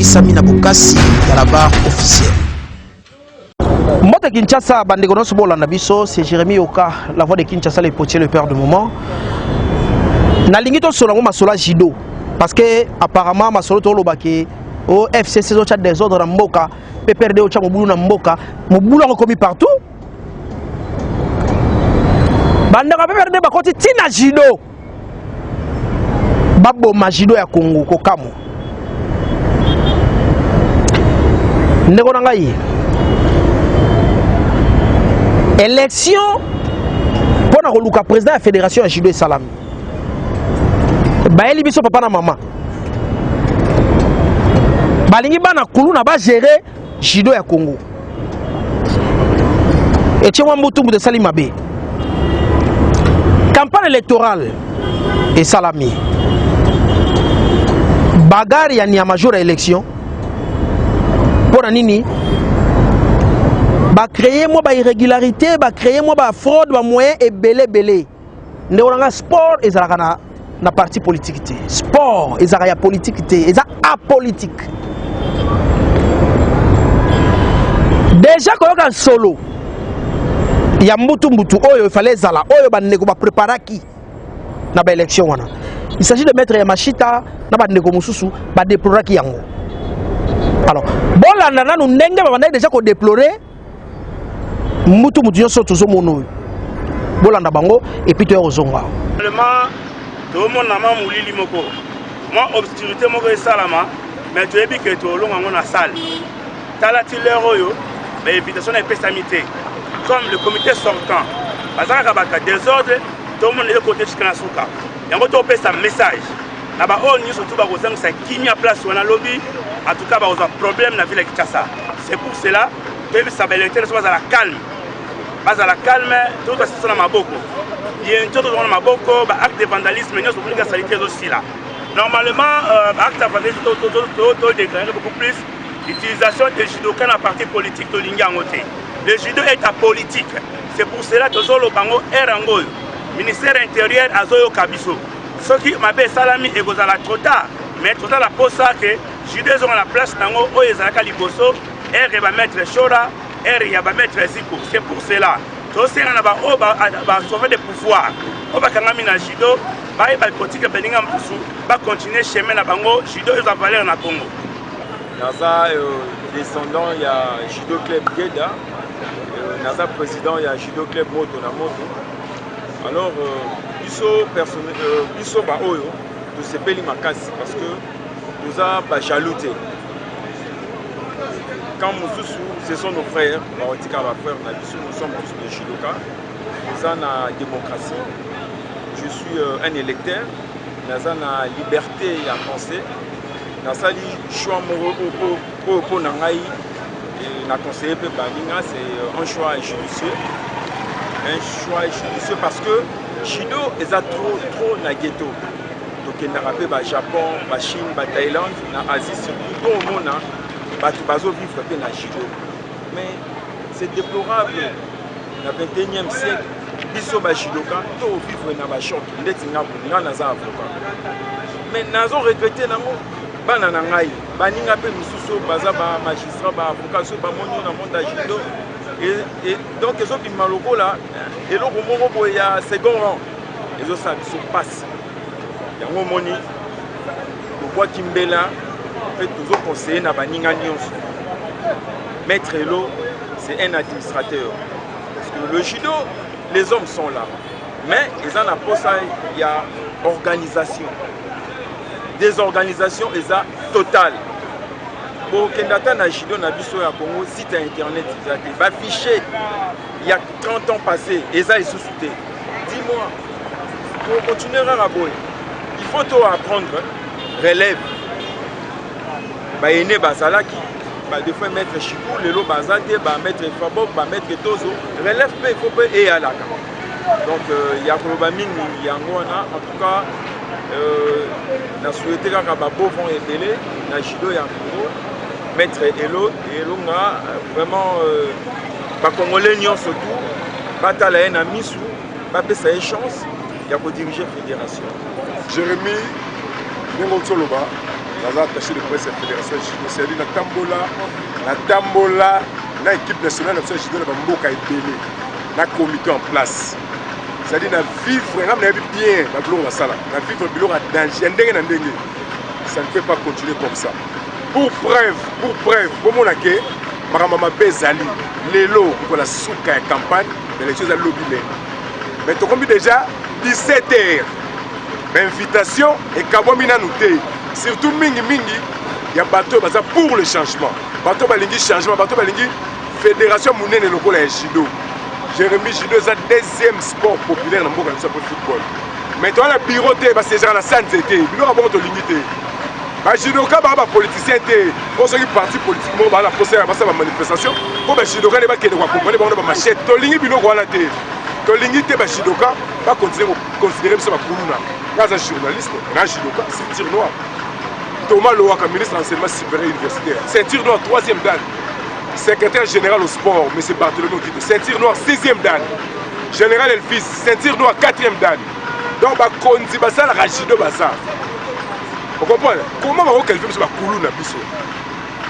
Sami Nabokasi à la barre officielle. Mote Kinshasa, Bandegono Sobola Nabiso, c'est Jérémy Oka, la voix de Kinshasa, les potiers, le père du moment. Nalingito Solamo Masola Jido, parce que apparemment Masolo Tolobake, au FCC, au chat des ordres en Mboka, PPRD au chat Moboulou en Mboka, Moboulou a commis partout. Bandera PPRD Bakoti Tina Jido, Babo Majido ya Congo, Kokamo. Negonangayi. Élection pour le président de la fédération de Jido et Salami. Baeli biso papa na maman. Balingi bana kulu na ba gérer Jido ya Congo. Et tu vois Moutoumou de Salimabe. Campagne électorale et Salami. Bagarre ya ni major élection. Pour nini? Ba créer moi ba irrégularité, ba créer moi ba fraude, ba moyen et belé. Ne on sport et ça na parti politique. Sport et ça politique et ça apolitique. Déjà quand on solo, il y a mutu oyo il fallait zala oyo ba nego ba préparer qui na ba élection wana. Il s'agit de mettre Yamashita na ba nego mususu ba déplorer qui yango. Alors, bon là nous ndenge ba déjà ko déplorer mutu yoso tozo mono bolanda bango et puis to ozonga vraiment to mona ma mulili moko moi obscurité moko esalama mais to ebi ke to longa ngona salle tala ti leur oyo ba invitation na pesamité comme le comité sortant bazaka baka désordre to mona le côté chikana suka yango to pesa message na ba on nyuso to ba kozangisa kimia place wana lobby en tout cas ba oza problème na ville ya Kinshasa. C'est pour cela que ça va l'électeur soit à la calme. Pas à la calme, tout va se faire dans ma boko. Bientôt dans ma boko, acte de vandalisme, nous sommes obligés à s'allier aussi là. Normalement, acte de vandalisme, tout déclaré beaucoup plus l'utilisation des judokas dans la partie politique de l'Ingangoté. Le judo est apolitique. C'est pour cela que Zolo Bango est rango. Ministère intérieur à Zoyo Kabiso. Ce qui m'appelle Salami et Gozala trop tard. Mais tout à la pose ça que judo ont la place nango o ezalaka liboso, et va mettre Chora. Il va mettre Zico. C'est pour cela. Tout ce qui va sauver des pouvoirs. On va continuer à judo. Va continuer chemin na bango. Judo il va valer na Congo. Naza descendant il y a judo club Geda. Naza président il y a judo club Moto na Moto. Alors biso personnel biso ba oyo to sepeli makasi parce que nous a ba jalouté. Quand ce sont nos frères, nous sommes tous des judokas, nous avons la démocratie, je suis un électeur, nous avons la liberté à penser, nous avons le choix pour nous conseiller, c'est un choix judicieux. Un choix judicieux parce que judo est trop na ghetto. Donc il y a Japon, Chine, Thaïlande, Asie, surtout tout le monde. Bazo vivre bien à judo. Mais c'est déplorable. Dans le 21e siècle, biso ba judoka, tout vivre na ba choc, ndetinga na naza avocat. Mais nazo regretter nango bana na ngai, baninga pe misusu baza ba magistrat ba avocat so ba monyo na monde judo. Et donc les autres maloko là, et le moko bo ya second rang. Les autres ça se passe. Yango moni. Pourquoi Kimbela toujours conseiller na baninga nyonso. Maître Elo, c'est un administrateur. Parce que le judo, les hommes sont là. Mais ils en apportent ça, il y a organisation. Des organisations, ils ont total. Pour Kendata na judo na biso ya Congo, site internet, ils ont affiché il y a 30 ans passés, ils ont sous-souté. Dis-moi, pour continuer à boy, il faut tout apprendre, relève. Baïné Bazalaki, des fois mettre Chikou, le lot Bazate, mettre Fabok, mettre Tozo, relève peu, il faut peu et à la donc il y a Kolobaming, il y a Ngwana, en tout cas, on a souhaité qu'un beau vent est délai, on a judo et un Congo, mettre Elo, et Elo, vraiment, les Congolais surtout, Batala en Amissou, Babé ça a chance, il y a pour diriger la fédération. Jérémy Ngongotoloba. naza attaché de presse ya fédération ya judo c'est-à-dire na tambola na équipe nationale na biso ya judo na bamboka ebele na comité en place c'est-à-dire na vivre nga nayebi bien babiloko basala na vivre biloko ya danger ya ndenge na ndenge ça ne peut pas continuer comme ça pour preuve bomona ke makambo mabe ezali lelo kola suka ya campagne d'élection eza lobi lelo mais tokombi déjà 17h invitation ekabwami nanu te surtout mingi ya bato baza pour le changement bato balingi changement bato balingi fédération monene lokola ya judo Jérémy judo eza deuxième sport populaire na mboka na biso po football mais toza na bureau te basezaka na sanze te biloko bongo tolingi te bajudoka baka bapoliticien te po soki parti politique moko baa na posa basala bamanifestation po bajudoka nde bakende koakompane bango na bamachete tolingi biloko wana te tolingi te bajudoka bakontinue koconsidere biso bakuluna nga aza journaliste na judoka ceinture noire Thomas Lowaka ministre de l'enseignement supérieur universitaire ceinture noire 3e dan secrétaire général au sport M. Bartholomé Okito ceinture noire 6e dan général Elfis ceinture noire 4e dan donc bakonzi basalaka judo baza. Vous comprenez? Comment on va qualifier sur la couloune à Bissot?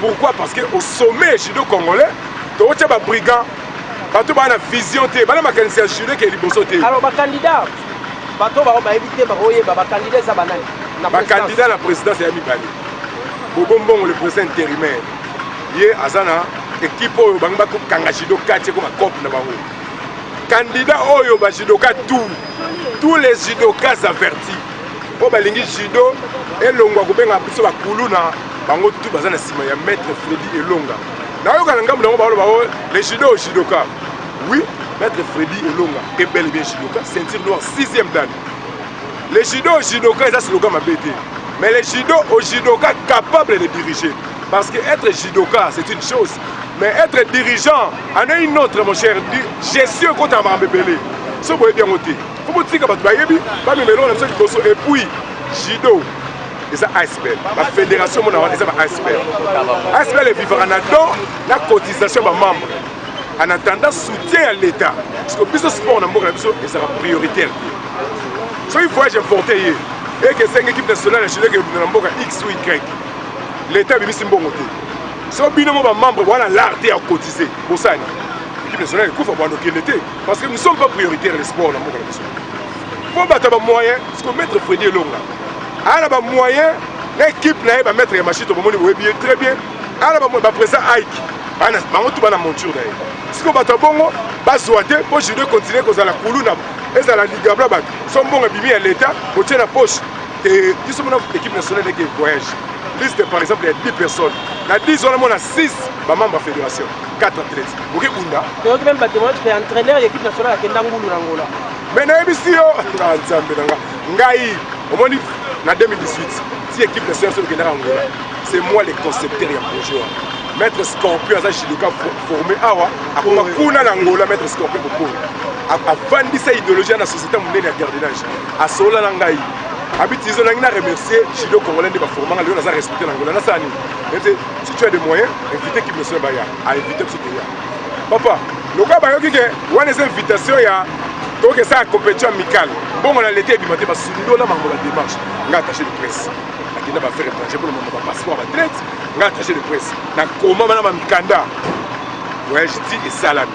Pourquoi? Parce qu'au sommet judo congolais, tu as des brigands, tu as une vision, tu as un judo qui est libre. Alors, les candidats, tu vas éviter les candidats à la présidence, c'est Ami Bali. Bobombo, le président intérimaire, il y a Azana, équipe où il y a un judo 4 comme un cop. Candidat Oyo, judoka tous les judokas avertis. Po balingi judo elongwa kubenga biso bakuluna bango tout baza na sima ya maître Freddy Elonga na yoka na ngambo nango baloba les judoka oui maître Freddy Elonga est bel et bien judoka ceinture noire 6e dan les judoka ça c'est le gars mabete mais les judoka capable de diriger parce que être judoka c'est une chose mais être dirigeant en est une autre mon cher gestion quand on va bébélé so boye bien côté faut vous dire que bato bayebi ba memelo na biso liboso et puis judo eza ASPL la fédération mona wana eza ba ASPL vivra na don la cotisation ba membre en attendant soutien à l'état parce que biso sport na mboka na biso eza prioritaire so il faut que j'importe et que 5 équipes nationales na judo que na mboka X ou Y l'état bimisi mbongo te so bino mo ba membre wana l'arté à cotiser bosani l'équipe nationale parce que nous ne sommes pas prioritaires les sports dans le monde. Il faut battre les moyens, parce que mettre Freddy Elonga. Il y a des moyens, l'équipe va mettre les machines au moment où il est très bien. Il y a des président Ike. Il y a des monture d'ailleurs. Si vous battez bon, pour judo continuer à la couloune et à la ligue blabat. Son bon abîmé à l'état, pour tenir la poche. Et nous sommes une équipe nationale qui voyage. Liste par exemple, il y a 10 personnes. Dans 10 ans, on a 6 membres de la fédération, 4 athlètes. Vous avez même bâtiment, tu es entraîneur de l'équipe nationale à Kendangoulou Angola. Mais dans l'émission, en 2018, si l'équipe nationale de Angola, c'est moi le concepteur et le projet. Maître Scorpion, c'est Judoka formé à Kuna Angola, Maître Scorpion pour avant cette idéologie dans la société mondiale de gardiennage. À Sola Nangaï. Habituellement, on a remercié Judo Congolais de formant, on a respecté l'Angola. Si tu as des moyens, invite l'équipe nationale à inviter ce pays. Papa, le gars, il y a une invitation, donc c'est une compétition amicale. Bon, on a l'été, il m'a dit, on a la démarche. On a attaché de presse. On a fait étranger pour le moment, passeport à la traite. On a attaché de presse. On a comment on a Mikanda. Ouais, je dis, et salami.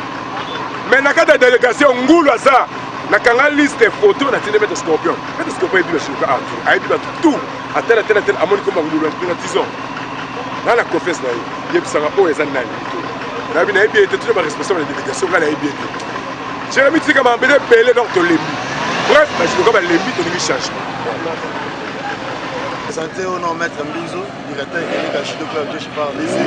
Mais dans la délégation, on a ça. Na kanga liste photo na tene mettre Scorpion. Mettre Scorpion et puis le judoka Arthur. Aïe bi tout. À tel amoni comme ngulu na tison. Na la confesse na ye bisanga o eza nani. Na bi na bien été toujours responsable de la délégation na bien été. Jérémy Tika m'a embêté belé donc to lembi. Bref, na judoka ba lembi to nimi changement. Santé au nom maître Mbizo, directeur de judo club de Chipar DC.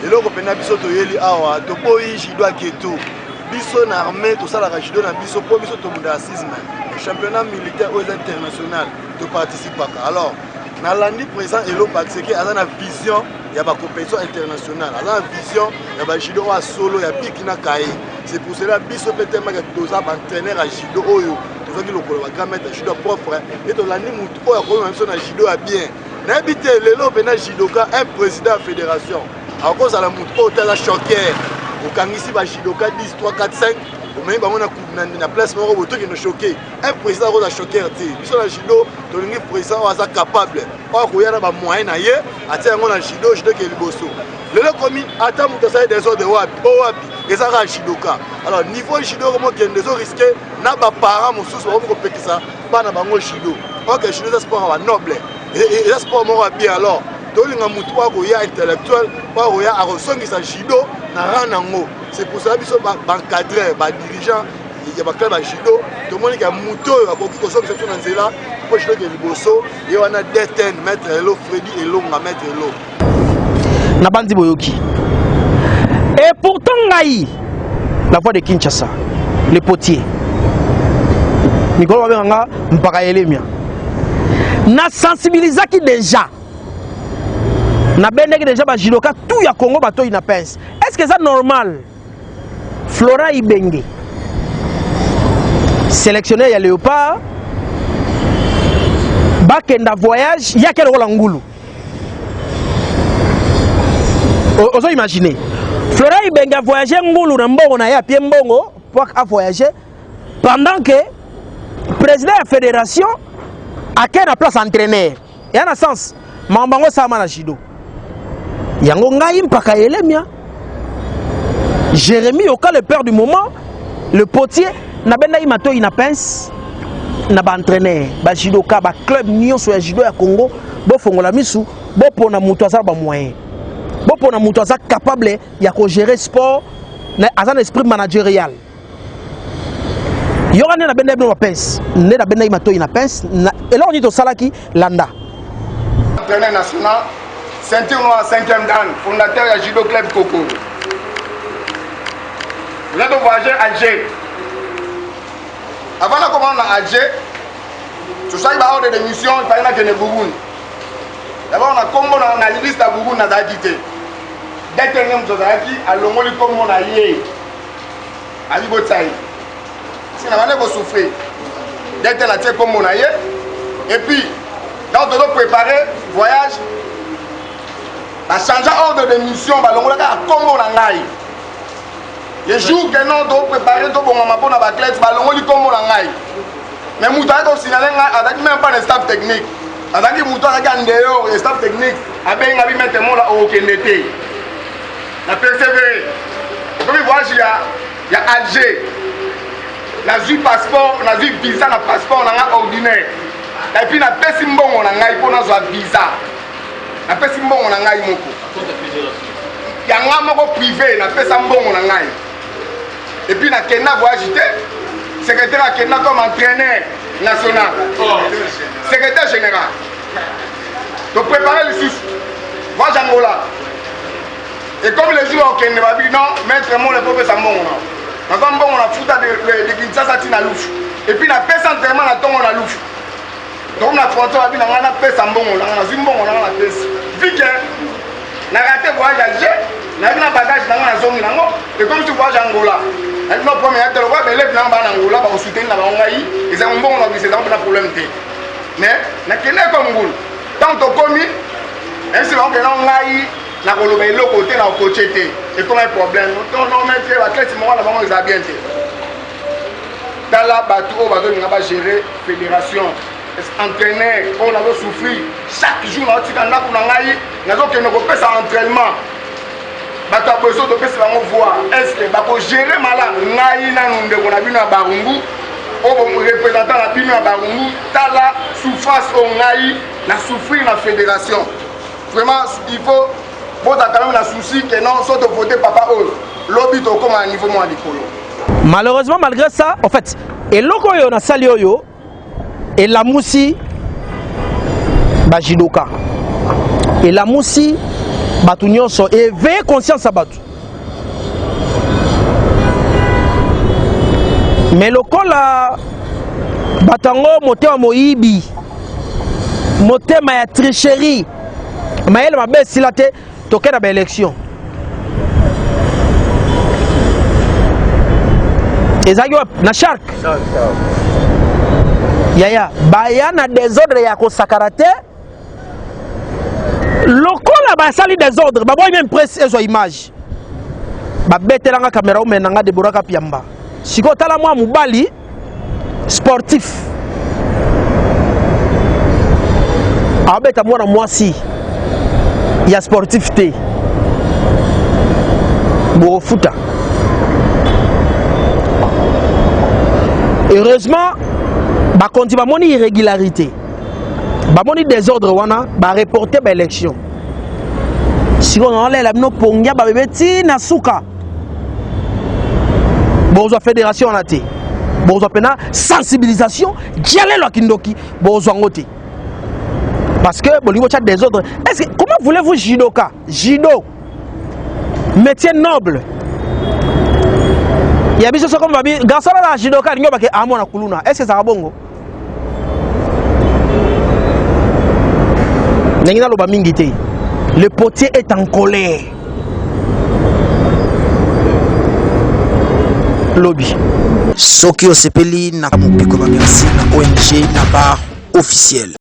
Et là ko pena biso to yeli awa to boyi judo aketo. Biso na armée tout ça la judo na biso pour biso to munda assisme championnat militaire aux international to participer alors na landi présent elo parce que a na vision ya ba compétition internationale a na vision ya ba judo a solo ya bikina kai c'est pour cela biso peut-être ma to za ba entraîneur à judo oyo to za ki lokolo ba grand maître judo propre et to landi mutu oyo ko même so na judo a bien na habité lelo pena judoka un président fédération à cause à la mutu oyo tala choquer au Kangisi Bachidoka 10, 3, 4, 5, mais bango na place moko boto qui nous choquer un président ko la choquer ti biso na judo to lingi président wa capable pa ko yana ba moyen na ye atia yango na judo qui liboso lelo komi ata muto sa des ordres wapi ezaka judoka alors niveau judo comment que des risquer na ba parents mosusu ba ko pekisa bana bango judo OK judo c'est sport wa noble et sport moko bien alors tolinga mutu wa ko ya intellectuel pa ko ya arosongisa judo na ranango. C'est pour ça que nous encadrés, les dirigeants, il y a des clubs de judo, tout le monde qui a mouton, il y a beaucoup de choses qui sont là, pour judo qui est liboso, et on a des thèmes, mettre l'eau, Freddy et l'eau, on va mettre l'eau. Nabandi Boyoki. Et pourtant, la voix de Kinshasa, les potiers. Nicolas Wabenganga, Mpaka Elemia. Na sensibilisé qui déjà. Na bende déjà ba judoka tout ya Congo bato ina pense. Est-ce que c'est normal? Flora Ibenge, sélectionné ya Léopard, bakenda voyage, il y a quel rôle en Ngoulou? Osons imaginer. Flora Ibenge a voyagé en Ngoulou, on a pied mbongo pour voyager pendant que le président de la fédération a quelle place entraîneur. Il y a un sens. Mambango sama na judo. Yango ngai mpaka elemia. Jérémy Oka, le père du moment, le potier, n'a pas de il n'a pince, n'a pas entraîné, ba judoka, ba club nion sur judo à Congo, bo fongola misu, bo pona mutoza ba moyen, bo pona mutoza capable ya ko gérer sport, na un esprit managérial. Yora ne na benda ibno pince, ne na benda imato ina pince, et là on dit au salaki landa. Entraîneur national, ceinture noire 5e dan, fondateur du judo club Coco. Vous êtes voyagé à Alger. Avant de commencer à Alger, tout ça, il y a ordre de mission, il fallait que nous Bougoun. D'abord, on a combo dans la liste de Bougoun dans la quitté. Dès que nous sommes à l'Omoli, comme on a lié, à Libotsaï. Si on a souffrir, dès que nous sommes comme on a lié, et puis, quand on doit préparer le voyage, on a changé l'ordre de mission, on a combo dans la les jours que nous devons préparer tout pour la clé, nous comme on mais nous avons signalé avec même pas de staff technique. Avec nous avons un staff technique, avec nous mettre au Kennedy. La persévérer. Comme vous voyez, il y a Alger. On a vu passeport, on a vu visa, on passeport, on a ordinaire. Et puis on a fait si bon on a pour notre visa. On a fait si bon on a moko. Il y a un moko privé, on a fait si bon on a. Et puis, na Kenya voyage, secrétaire à Kenya comme entraîneur national, secrétaire général. Donc, préparer le sous, voyage Angola. Et comme les jours au Kenya, non, maître mon le professeur Samon. Nous avons bon, on a foutu de Kinshasa à Louf. Et puis, la paix entraînement, on a tombé à Louf. Donc, on a fronté à la paix Samon, on a Zimbon, on a la paix. Vu que, on a raté voyage à Alger, on a eu un bagage dans la zone, et comme tu voyages à Angola. Maintenant, premier acte, le roi, mais les plans en Angola, pour soutenir la Bangaï, ils ont un bon organisé, donc pas de problème. Mais, na Kenya comme vous, tant que commis, ainsi donc, on a eu la Golobé, le côté, la côté, et comme un problème, on a mis la clé, c'est moi, la banque, ils ont bien été. Dans la bateau, on va gérer fédération, entraîneur, on a souffert. Chaque jour, on a dit qu'on a fait un entraînement. Bato a besoin de faire voir est-ce que bako gérer malade ngai na nunde ko na bino barungu o représentant la bino barungu tala souffrance o ngai na souffrir la fédération vraiment il faut bon quand même la souci que non soit de voter papa o lobby to comme à niveau moins likolo. Malheureusement malgré ça en fait et loko yo na sali oyo et la musi ba jidoka et la musi batu nyonso et veille conscience à batu. Mais le kola batango moteur moibi moteur ma tricherie maël ma belle silate toqué na élection. Ezagyo na shark. Yaya baya na désordre ya ko sakarate. Lokola ba sali des ordres, ba boy même presse et so image. Ba betelanga caméra ou menanga de boraka piamba. siko tala mwa mobali sportif abeta mwana mwasi ya sportif te bofuta. Heureusement bakonzi bamoni irrégularité bamoni désordre wana ba reporter ba élection siko nalela bino pongia ba bebeti na suka bozwa fédération na te bozwa pena sensibilisation dialelo kindoki bozwa ngote parce que bolingo tcha désordre. Est-ce que comment voulez-vous judoka judo métier noble ya biso soko mabi garçon la judoka lingo bake amona kuluna est-ce que ça va bongo nengina loba mingi te. Le potier est en colère lobby soki osepeli na mopiko ba merci na ONG na bar officiel.